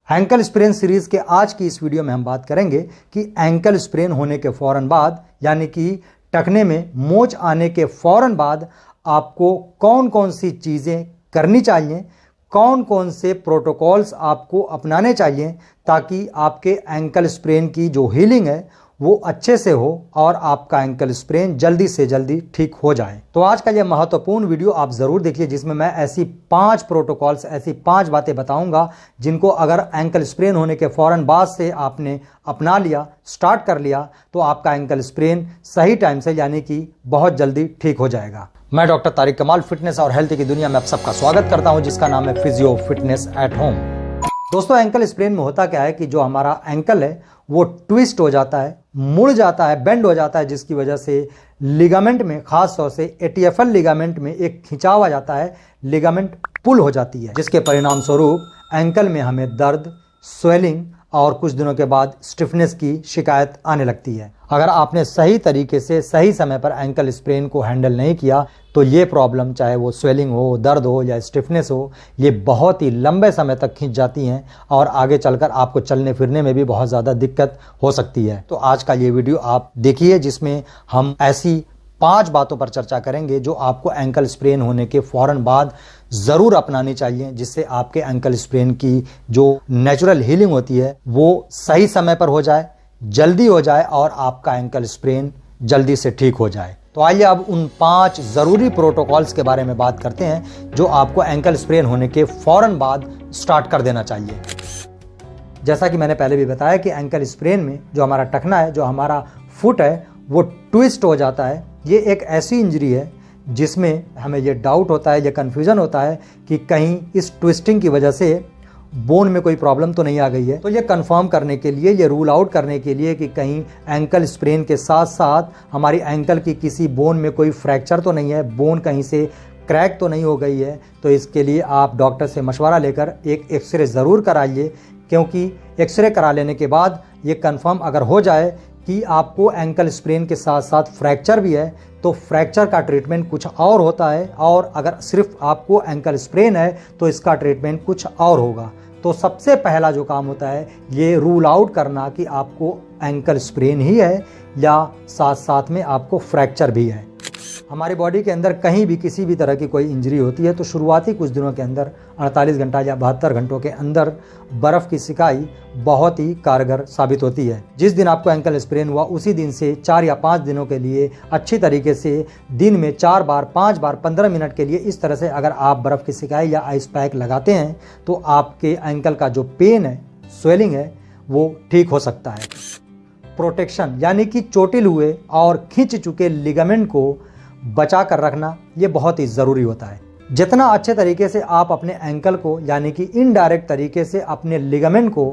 Ankle sprain series के आज की इस वीडियो में हम बात करेंगे कि एंकल स्प्रेन होने के फौरन बाद यानी कि टखने में मोच आने के फौरन बाद आपको कौन कौन सी चीज़ें करनी चाहिए, कौन कौन से प्रोटोकॉल्स आपको अपनाने चाहिए ताकि आपके एंकल स्प्रेन की जो हीलिंग है वो अच्छे से हो और आपका एंकल स्प्रेन जल्दी से जल्दी ठीक हो जाए। तो आज का यह महत्वपूर्ण वीडियो आप ज़रूर देखिए, जिसमें मैं ऐसी 5 प्रोटोकॉल्स, ऐसी 5 बातें बताऊंगा जिनको अगर एंकल स्प्रेन होने के फौरन बाद से आपने अपना लिया, स्टार्ट कर लिया, तो आपका एंकल स्प्रेन सही टाइम से यानी कि बहुत जल्दी ठीक हो जाएगा। मैं डॉक्टर तारिक कमाल फिटनेस और हेल्थ की दुनिया में आप सबका स्वागत करता हूं, जिसका नाम है फिजियो फिटनेस एट होम। दोस्तों, एंकल स्प्रेन में होता क्या है कि जो हमारा एंकल है वो ट्विस्ट हो जाता है, मुड़ जाता है, बेंड हो जाता है, जिसकी वजह से लिगामेंट में, खास तौर से एटीएफएल लिगामेंट में एक खिंचाव आ जाता है, लिगामेंट पुल हो जाती है, जिसके परिणाम स्वरूप एंकल में हमें दर्द, स्वेलिंग और कुछ दिनों के बाद स्टिफनेस की शिकायत आने लगती है। अगर आपने सही तरीके से सही समय पर एंकल स्प्रेन को हैंडल नहीं किया तो ये प्रॉब्लम, चाहे वो स्वेलिंग हो, दर्द हो या स्टिफनेस हो, ये बहुत ही लंबे समय तक खींच जाती हैं और आगे चलकर आपको चलने फिरने में भी बहुत ज़्यादा दिक्कत हो सकती है। तो आज का ये वीडियो आप देखिए, जिसमें हम ऐसी 5 बातों पर चर्चा करेंगे जो आपको एंकल स्प्रेन होने के फौरन बाद ज़रूर अपनानी चाहिए, जिससे आपके एंकल स्प्रेन की जो नेचुरल हीलिंग होती है वो सही समय पर हो जाए, जल्दी हो जाए और आपका एंकल स्प्रेन जल्दी से ठीक हो जाए। तो आइए अब उन 5 ज़रूरी प्रोटोकॉल्स के बारे में बात करते हैं जो आपको एंकल स्प्रेन होने के फौरन बाद स्टार्ट कर देना चाहिए। जैसा कि मैंने पहले भी बताया कि एंकल स्प्रेन में जो हमारा टखना है, जो हमारा फुट है, वो ट्विस्ट हो जाता है। ये एक ऐसी इंजरी है जिसमें हमें ये डाउट होता है, ये कन्फ्यूज़न होता है कि कहीं इस ट्विस्टिंग की वजह से बोन में कोई प्रॉब्लम तो नहीं आ गई है। तो ये कंफर्म करने के लिए, ये रूल आउट करने के लिए कि कहीं एंकल स्प्रेन के साथ साथ हमारी एंकल की किसी बोन में कोई फ्रैक्चर तो नहीं है, बोन कहीं से क्रैक तो नहीं हो गई है, तो इसके लिए आप डॉक्टर से मशवरा लेकर एक एक्सरे ज़रूर कराइए, क्योंकि एक्सरे करा लेने के बाद ये कंफर्म अगर हो जाए कि आपको एंकल स्प्रेन के साथ साथ फ्रैक्चर भी है तो फ्रैक्चर का ट्रीटमेंट कुछ और होता है, और अगर सिर्फ आपको एंकल स्प्रेन है तो इसका ट्रीटमेंट कुछ और होगा। तो सबसे पहला जो काम होता है ये रूल आउट करना कि आपको एंकल स्प्रेन ही है या साथ साथ में आपको फ्रैक्चर भी है। हमारी बॉडी के अंदर कहीं भी किसी भी तरह की कोई इंजरी होती है तो शुरुआती कुछ दिनों के अंदर 48 घंटा या 72 घंटों के अंदर बर्फ़ की सिकाई बहुत ही कारगर साबित होती है। जिस दिन आपको एंकल स्प्रेन हुआ उसी दिन से 4 या 5 दिनों के लिए अच्छी तरीके से दिन में 4 बार, 5 बार, 15 मिनट के लिए इस तरह से अगर आप बर्फ़ की सिकाई या आइस पैक लगाते हैं तो आपके एंकल का जो पेन है, स्वेलिंग है, वो ठीक हो सकता है। प्रोटेक्शन यानी कि चोटिल हुए और खिंच चुके लिगामेंट को बचा कर रखना ये बहुत ही ज़रूरी होता है। जितना अच्छे तरीके से आप अपने एंकल को यानी कि इनडायरेक्ट तरीके से अपने लिगामेंट को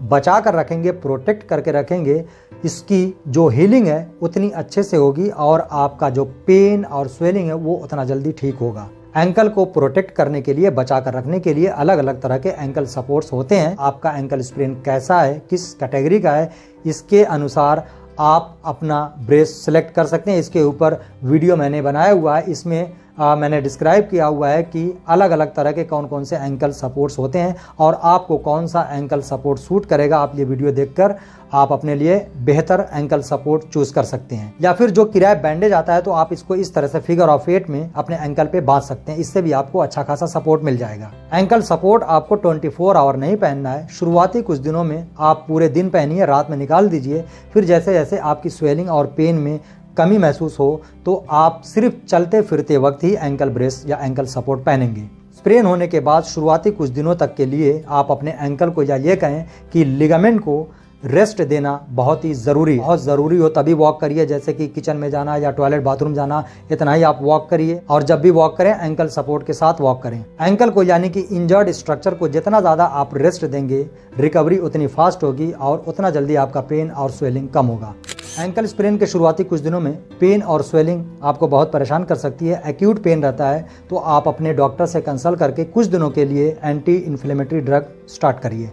बचा कर रखेंगे, प्रोटेक्ट करके रखेंगे, इसकी जो हीलिंग है उतनी अच्छे से होगी और आपका जो पेन और स्वेलिंग है वो उतना जल्दी ठीक होगा। एंकल को प्रोटेक्ट करने के लिए, बचा कर रखने के लिए अलग अलग तरह के एंकल सपोर्ट्स होते हैं। आपका एंकल स्प्रेन कैसा है, किस कैटेगरी का है, इसके अनुसार आप अपना ब्रेस सेलेक्ट कर सकते हैं। इसके ऊपर वीडियो मैंने बनाया हुआ है, इसमें मैंने डिस्क्राइब किया हुआ है कि अलग अलग तरह के कौन कौन से एंकल सपोर्ट्स होते हैं और आपको कौन सा एंकल सपोर्ट सूट करेगा। आप ये वीडियो देखकर आप अपने लिए बेहतर एंकल सपोर्ट चूज कर सकते हैं। या फिर जो किराए बैंडेज आता है तो आप इसको इस तरह से फिगर ऑफ 8 में अपने एंकल पे बांध सकते हैं, इससे भी आपको अच्छा खासा सपोर्ट मिल जाएगा। एंकल सपोर्ट आपको 24 आवर नहीं पहनना है। शुरुआती कुछ दिनों में आप पूरे दिन पहनिए, रात में निकाल दीजिए। फिर जैसे जैसे आपकी स्वेलिंग और पेन में कमी महसूस हो तो आप सिर्फ चलते फिरते वक्त ही एंकल ब्रेस या एंकल सपोर्ट पहनेंगे। स्प्रेन होने के बाद शुरुआती कुछ दिनों तक के लिए आप अपने एंकल को, या ये कहें कि लिगामेंट को, रेस्ट देना बहुत ही ज़रूरी, बहुत ज़रूरी हो तभी वॉक करिए। जैसे कि किचन में जाना या टॉयलेट बाथरूम जाना, इतना ही आप वॉक करिए, और जब भी वॉक करें एंकल सपोर्ट के साथ वॉक करें। एंकल को यानी कि इंजर्ड स्ट्रक्चर को जितना ज़्यादा आप रेस्ट देंगे, रिकवरी उतनी फास्ट होगी और उतना जल्दी आपका पेन और स्वेलिंग कम होगा। एंकल स्प्रेन के शुरुआती कुछ दिनों में पेन और स्वेलिंग आपको बहुत परेशान कर सकती है, एक्यूट पेन रहता है, तो आप अपने डॉक्टर से कंसल्ट करके कुछ दिनों के लिए एंटी इन्फ्लेमेटरी ड्रग स्टार्ट करिए।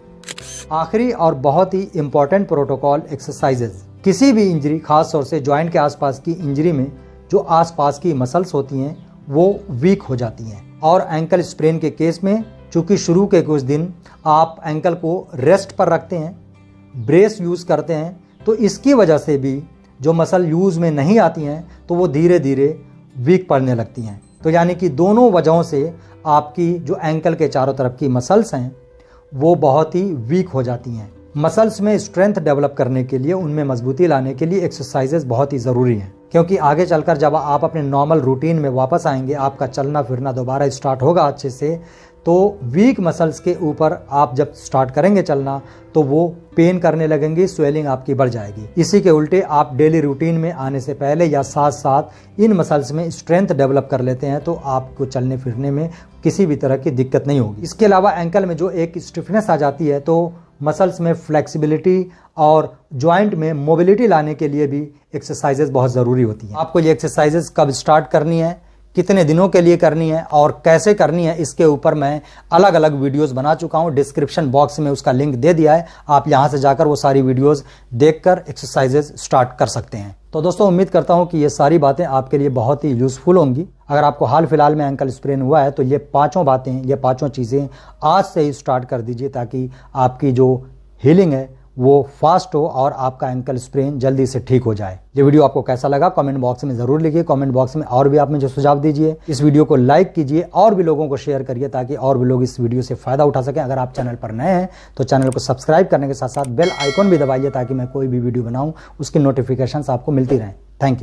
आखिरी और बहुत ही इंपॉर्टेंट प्रोटोकॉल, एक्सरसाइजेज। किसी भी इंजरी, खास तौर से जॉइंट के आसपास की इंजरी में जो आसपास की मसल्स होती हैं वो वीक हो जाती हैं, और एंकल स्प्रेन के केस में चूँकि शुरू के कुछ दिन आप एंकल को रेस्ट पर रखते हैं, ब्रेस यूज़ करते हैं, तो इसकी वजह से भी जो मसल यूज़ में नहीं आती हैं तो वो धीरे धीरे वीक पड़ने लगती हैं। तो यानी कि दोनों वजहों से आपकी जो एंकल के चारों तरफ की मसल्स हैं वो बहुत ही वीक हो जाती हैं। मसल्स में स्ट्रेंथ डेवलप करने के लिए, उनमें मजबूती लाने के लिए एक्सरसाइजेज बहुत ही ज़रूरी हैं, क्योंकि आगे चलकर जब आप अपने नॉर्मल रूटीन में वापस आएंगे, आपका चलना फिरना दोबारा स्टार्ट होगा अच्छे से, तो वीक मसल्स के ऊपर आप जब स्टार्ट करेंगे चलना तो वो पेन करने लगेंगी, स्वेलिंग आपकी बढ़ जाएगी। इसी के उल्टे आप डेली रूटीन में आने से पहले या साथ साथ इन मसल्स में स्ट्रेंथ डेवलप कर लेते हैं तो आपको चलने फिरने में किसी भी तरह की दिक्कत नहीं होगी। इसके अलावा एंकल में जो एक स्टिफनेस आ जाती है तो मसल्स में फ्लेक्सिबिलिटी और जॉइंट में मोबिलिटी लाने के लिए भी एक्सरसाइजेज बहुत ज़रूरी होती हैं। आपको ये एक्सरसाइजेज कब स्टार्ट करनी है, कितने दिनों के लिए करनी है और कैसे करनी है, इसके ऊपर मैं अलग अलग वीडियोस बना चुका हूं। डिस्क्रिप्शन बॉक्स में उसका लिंक दे दिया है, आप यहां से जाकर वो सारी वीडियोस देखकर एक्सरसाइजेज स्टार्ट कर सकते हैं। तो दोस्तों उम्मीद करता हूं कि ये सारी बातें आपके लिए बहुत ही यूजफुल होंगी। अगर आपको हाल फिलहाल में एंकल स्प्रेन हुआ है तो ये पांचों चीज़ें आज से ही स्टार्ट कर दीजिए, ताकि आपकी जो हीलिंग है वो फास्ट हो और आपका एंकल स्प्रेन जल्दी से ठीक हो जाए। ये वीडियो आपको कैसा लगा कमेंट बॉक्स में ज़रूर लिखिए। कमेंट बॉक्स में और भी आप मुझे सुझाव दीजिए। इस वीडियो को लाइक कीजिए और भी लोगों को शेयर करिए ताकि और भी लोग इस वीडियो से फ़ायदा उठा सकें। अगर आप चैनल पर नए हैं तो चैनल को सब्सक्राइब करने के साथ साथ बेल आइकॉन भी दबाइए ताकि मैं कोई भी वीडियो बनाऊँ उसकी नोटिफिकेशंस आपको मिलती रहें। Thank you.